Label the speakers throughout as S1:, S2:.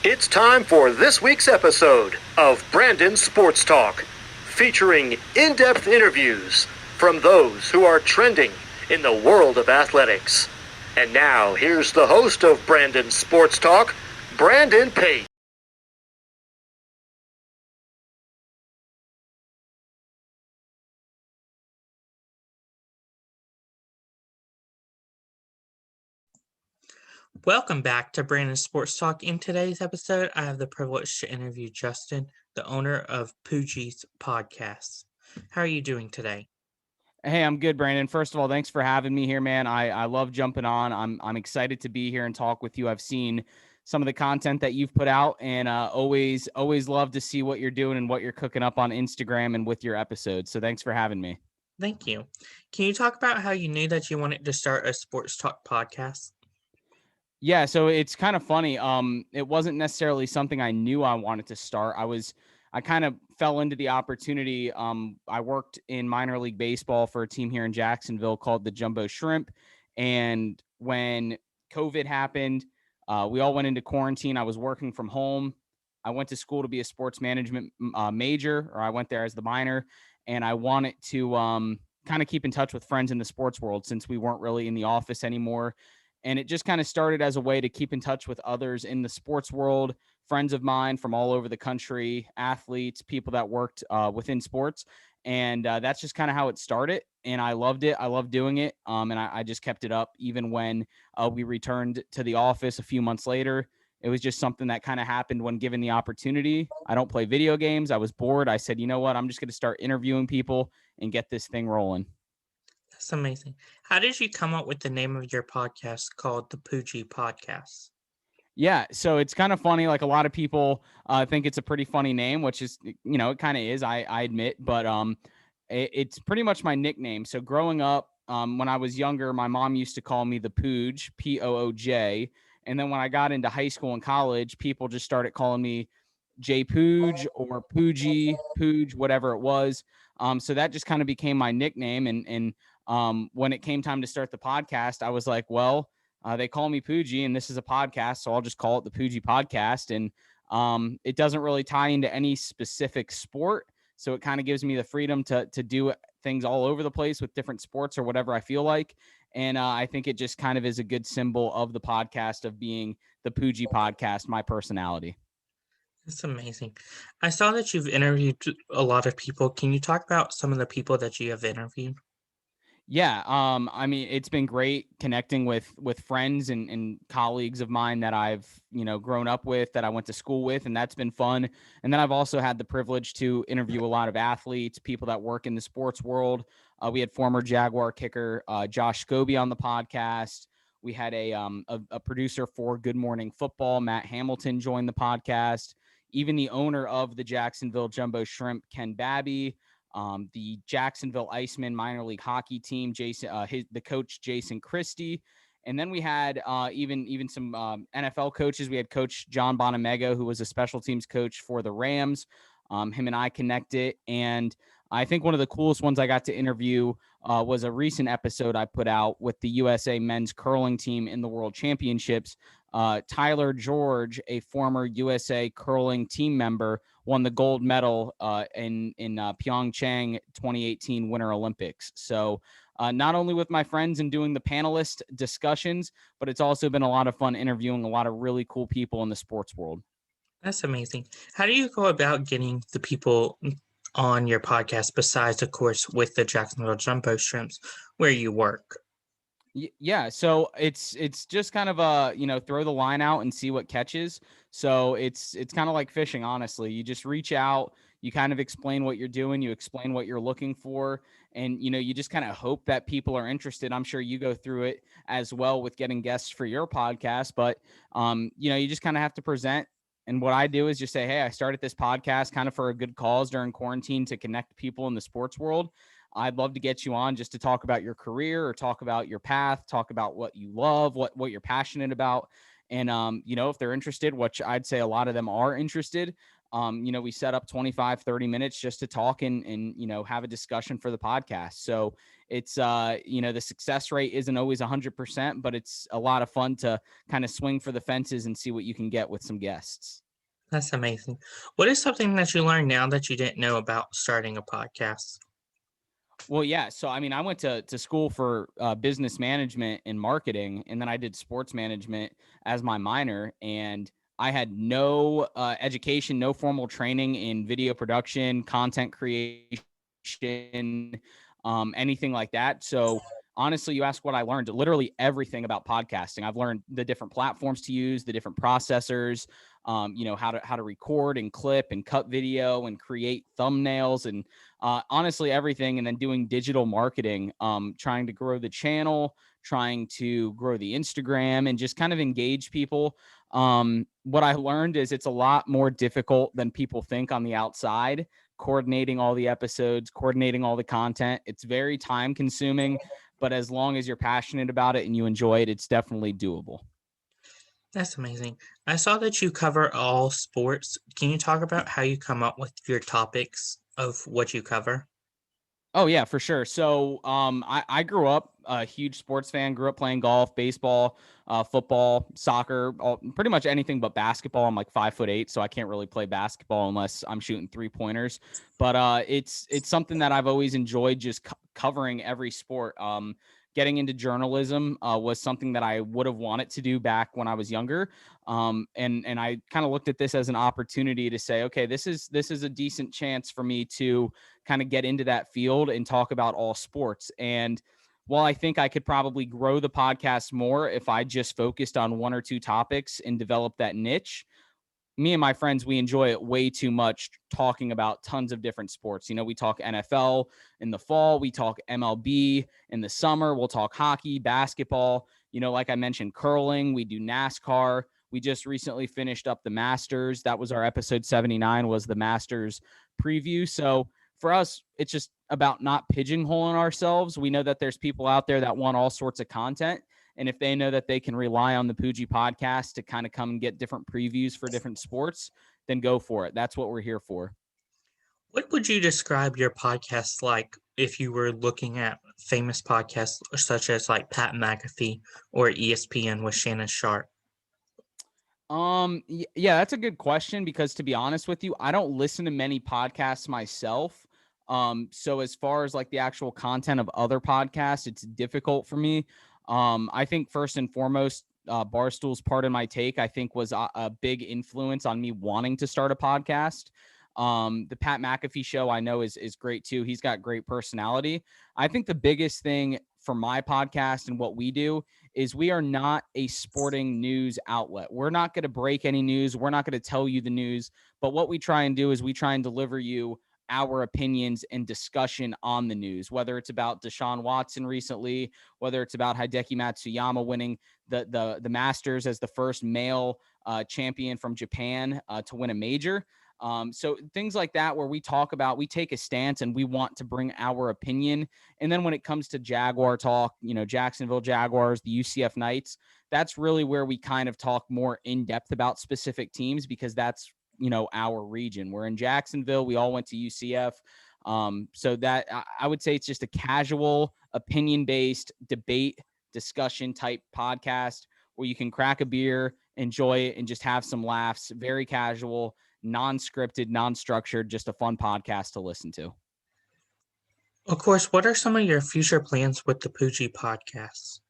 S1: It's time for this week's episode of Brandon Sports Talk, featuring in-depth interviews from those who are trending in the world of athletics. And now, here's the host of Brandon Sports Talk, Brandon Pate.
S2: Welcome back to Brandon Sports Talk. In today's episode, I have the privilege to interview Justin, the owner of Poojie Podcasts. How are you doing today?
S3: Hey, I'm good, Brandon. First of all, thanks for having me here, man. I love jumping on. I'm excited to be here and talk with you. I've seen some of the content that you've put out, and always love to see what you're doing and what you're cooking up on Instagram and with your episodes. So thanks for having me.
S2: Thank you. Can you talk about how you knew that you wanted to start a sports talk podcast?
S3: Yeah, so it's kind of funny. It wasn't necessarily something I knew I wanted to start. I kind of fell into the opportunity. I worked in minor league baseball for a team here in Jacksonville called the Jumbo Shrimp. And when COVID happened, we all went into quarantine. I was working from home. I went to school to be a sports management major, or I went there as the minor. And I wanted to kind of keep in touch with friends in the sports world since we weren't really in the office anymore. And it just kind of started as a way to keep in touch with others in the sports world, friends of mine from all over the country, athletes, people that worked within sports. And that's just kind of how it started. And I loved it. I loved doing it. And I just kept it up even when we returned to the office a few months later. It was just something that kind of happened when given the opportunity. I don't play video games. I was bored. I said, you know what? I'm just going to start interviewing people and get this thing rolling.
S2: That's amazing. How did you come up with the name of your podcast called the Poojie Podcasts?
S3: Yeah, so it's kind of funny. Like a lot of people think it's a pretty funny name, which is, it kind of is. I admit, but it's pretty much my nickname. So growing up, when I was younger, my mom used to call me the Pooj, Pooj, and then when I got into high school and college, people just started calling me J Pooj or Poojie, Pooj, whatever it was. So that just kind of became my nickname. And when it came time to start the podcast, I was like, well. They call me Poojie, and this is a podcast, so I'll just call it the Poojie Podcast. And it doesn't really tie into any specific sport, so it kind of gives me the freedom to do things all over the place with different sports or whatever I feel like. And I think it just kind of is a good symbol of the podcast of being the Poojie Podcast, my personality.
S2: That's amazing. I saw that you've interviewed a lot of people. Can you talk about some of the people that you have interviewed?
S3: Yeah, I mean, it's been great connecting with friends and colleagues of mine that I've, grown up with, that I went to school with, and that's been fun. And then I've also had the privilege to interview a lot of athletes, people that work in the sports world. We had former Jaguar kicker Josh Scobie on the podcast. We had a producer for Good Morning Football, Matt Hamilton, join the podcast. Even the owner of the Jacksonville Jumbo Shrimp, Ken Babby, the Jacksonville Icemen minor league hockey team, the coach Jason Christie. And then we had even some NFL coaches. We had Coach John Bonamego, who was a special teams coach for the Rams. Him and I connected. And I think one of the coolest ones I got to interview was a recent episode I put out with the USA men's curling team in the World Championships. Tyler George, a former USA curling team member, won the gold medal in Pyeongchang 2018 Winter Olympics. So not only with my friends and doing the panelist discussions, but it's also been a lot of fun interviewing a lot of really cool people in the sports world.
S2: That's amazing. How do you go about getting the people on your podcast besides, of course, with the Jacksonville Jumbo Shrimps where you work?
S3: Yeah, so it's just kind of throw the line out and see what catches. So it's kind of like fishing, honestly. You just reach out, you kind of explain what you're doing, you explain what you're looking for, and you just kind of hope that people are interested. I'm sure you go through it as well with getting guests for your podcast, but you just kind of have to present. And what I do is just say, hey, I started this podcast kind of for a good cause during quarantine to connect people in the sports world. I'd love to get you on just to talk about your career or talk about your path, talk about what you love, what you're passionate about. And, if they're interested, which I'd say a lot of them are interested, We set up 25, 30 minutes just to talk and have a discussion for the podcast. So it's, the success rate isn't always 100%, but it's a lot of fun to kind of swing for the fences and see what you can get with some guests.
S2: That's amazing. What is something that you learned now that you didn't know about starting a podcast?
S3: Well, yeah. So, I mean, I went to school for business management and marketing, and then I did sports management as my minor. And I had no education, no formal training in video production, content creation, anything like that. So, honestly, you ask what I learned, literally everything about podcasting. I've learned the different platforms to use, the different processors, how to record and clip and cut video and create thumbnails and honestly everything. And then doing digital marketing, trying to grow the channel, trying to grow the Instagram and just kind of engage people. What I learned is it's a lot more difficult than people think on the outside, coordinating all the episodes, coordinating all the content. It's very time consuming, but as long as you're passionate about it and you enjoy it, it's definitely doable.
S2: That's amazing. I saw that you cover all sports. Can you talk about how you come up with your topics of what you cover?
S3: Oh yeah, for sure. So I grew up a huge sports fan, grew up playing golf, baseball, football, soccer, pretty much anything but basketball. I'm like 5'8", so I can't really play basketball unless I'm shooting 3-pointers. But it's something that I've always enjoyed, just covering every sport. Getting into journalism was something that I would have wanted to do back when I was younger. And I kind of looked at this as an opportunity to say, okay, this is a decent chance for me to kind of get into that field and talk about all sports. And while I think I could probably grow the podcast more if I just focused on one or two topics and developed that niche, me and my friends, we enjoy it way too much talking about tons of different sports. We talk NFL in the fall, we talk MLB in the summer, we'll talk hockey, basketball, like I mentioned, curling, we do NASCAR. We just recently finished up the Masters. That was our episode 79, was the Masters preview. So for us, it's just about not pigeonholing ourselves. We know that there's people out there that want all sorts of content. And if they know that they can rely on the Poojie podcast to kind of come and get different previews for different sports, then go for it. That's what we're here for.
S2: What would you describe your podcast like if you were looking at famous podcasts such as like Pat McAfee or ESPN with Shannon Sharp?
S3: Yeah, that's a good question because to be honest with you, I don't listen to many podcasts myself. So as far as like the actual content of other podcasts, it's difficult for me. I think first and foremost, Barstool's Pardon My Take, I think was a big influence on me wanting to start a podcast. The Pat McAfee show I know is great too. He's got great personality. I think the biggest thing for my podcast and what we do is we are not a sporting news outlet. We're not going to break any news. We're not going to tell you the news. But what we try and do is we try and deliver you our opinions and discussion on the news, whether it's about Deshaun Watson recently, whether it's about Hideki Matsuyama winning the Masters as the first male champion from Japan to win a major. So things like that where we take a stance and we want to bring our opinion. And then when it comes to Jaguar talk, Jacksonville Jaguars, the UCF Knights, that's really where we kind of talk more in depth about specific teams because that's, our region. We're in Jacksonville. We all went to UCF. So that I would say it's just a casual opinion-based debate discussion type podcast where you can crack a beer, enjoy it, and just have some laughs. Very casual, non-scripted, non-structured, just a fun podcast to listen to.
S2: Of course, what are some of your future plans with the Poojie podcasts?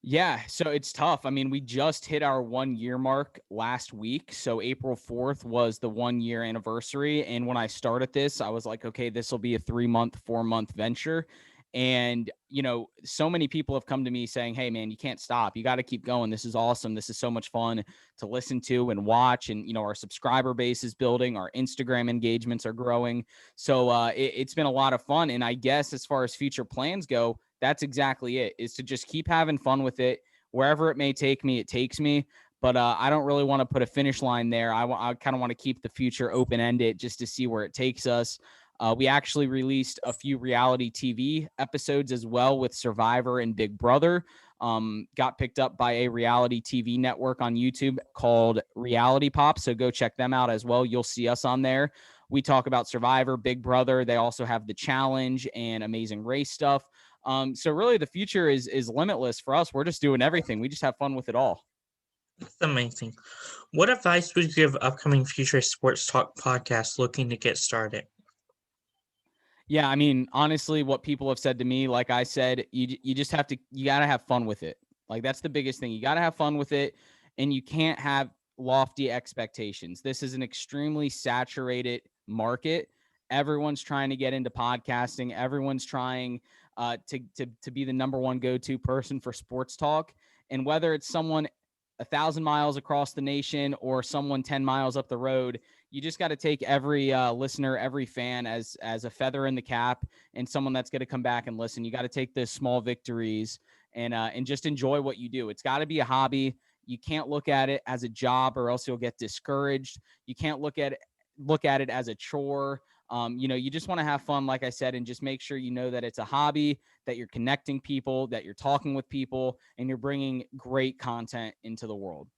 S3: Yeah, so it's tough. I mean, we just hit our 1 year mark last week. So April 4th was the 1 year anniversary. And when I started this, I was like, okay, this will be a 3-month, 4-month venture. And, so many people have come to me saying, hey, man, you can't stop. You got to keep going. This is awesome. This is so much fun to listen to and watch. And, our subscriber base is building. Our Instagram engagements are growing. So it's been a lot of fun. And I guess as far as future plans go, that's exactly it, is to just keep having fun with it. Wherever it may take me, it takes me. But I don't really want to put a finish line there. I kind of want to keep the future open-ended just to see where it takes us. We actually released a few reality TV episodes as well with Survivor and Big Brother. got picked up by a reality TV network on YouTube called Reality Pop. So go check them out as well. You'll see us on there. We talk about Survivor, Big Brother. They also have The Challenge and Amazing Race stuff. So really the future is limitless for us. We're just doing everything. We just have fun with it all.
S2: That's amazing. What advice would you give upcoming future sports talk podcasts looking to get started?
S3: Yeah, I mean, honestly, what people have said to me, like I said, you just have to, you got to have fun with it. Like that's the biggest thing. You got to have fun with it, and you can't have lofty expectations. This is an extremely saturated market. Everyone's trying to get into podcasting. Everyone's trying to be the number one go-to person for sports talk. And whether it's someone 1,000 miles across the nation or someone 10 miles up the road, you just got to take every listener, every fan as a feather in the cap and someone that's going to come back and listen. You got to take the small victories and just enjoy what you do. It's got to be a hobby. You can't look at it as a job or else you'll get discouraged. You can't look at it as a chore. You just want to have fun, like I said, and just make sure you know that it's a hobby, that you're connecting people, that you're talking with people, and you're bringing great content into the world.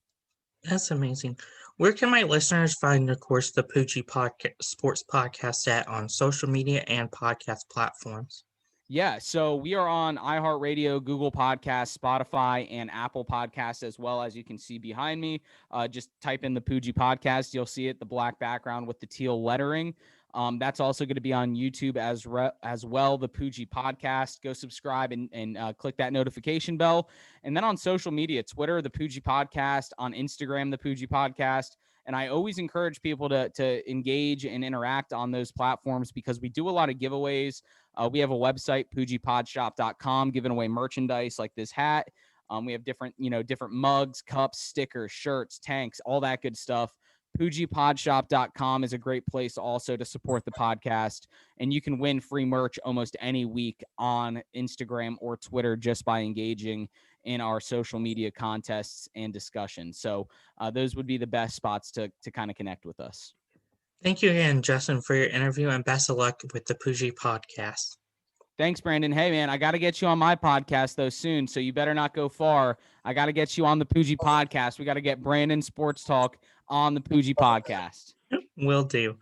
S2: That's amazing. Where can my listeners find, of course, the Poojie Sports Podcast at on social media and podcast platforms?
S3: Yeah, so we are on iHeartRadio, Google Podcasts, Spotify, and Apple Podcasts, as well as you can see behind me. Just type in the Poojie Podcast. You'll see it, the black background with the teal lettering. That's also going to be on YouTube as well, the Poojie Podcast. Go subscribe and click that notification bell. And then on social media, Twitter, the Poojie Podcast, on Instagram, the Poojie Podcast. And I always encourage people to engage and interact on those platforms because we do a lot of giveaways. We have a website, PoojiePodShop.com, giving away merchandise like this hat. We have different mugs, cups, stickers, shirts, tanks, all that good stuff. PoojiePodShop.com is a great place also to support the podcast. And you can win free merch almost any week on Instagram or Twitter just by engaging in our social media contests and discussions. So those would be the best spots to kind of connect with us.
S2: Thank you again, Justin, for your interview, and best of luck with the Poojie Podcast.
S3: Thanks, Brandon. Hey, man, I got to get you on my podcast, though, soon, so you better not go far. I got to get you on the Poojie Podcast. We got to get Brandon Sports Talk on the Poojie Podcast.
S2: Will do.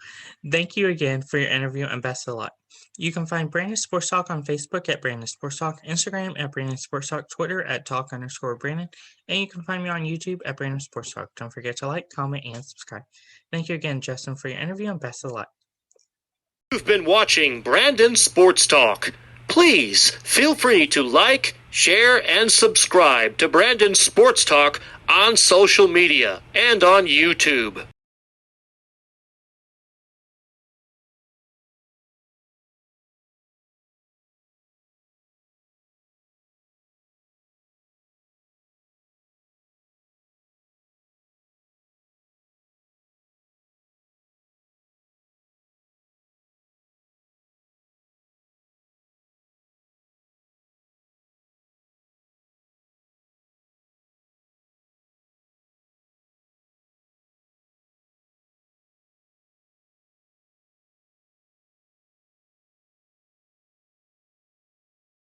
S2: Thank you again for your interview, and best of luck. You can find Brandon Sports Talk on Facebook at Brandon Sports Talk, Instagram at Brandon Sports Talk, Twitter at Talk_Brandon, and you can find me on YouTube at Brandon Sports Talk. Don't forget to like, comment, and subscribe. Thank you again, Justin, for your interview, and best of luck.
S1: You've been watching Brandon Sports Talk. Please feel free to like, share, and subscribe to Brandon Sports Talk on social media and on YouTube.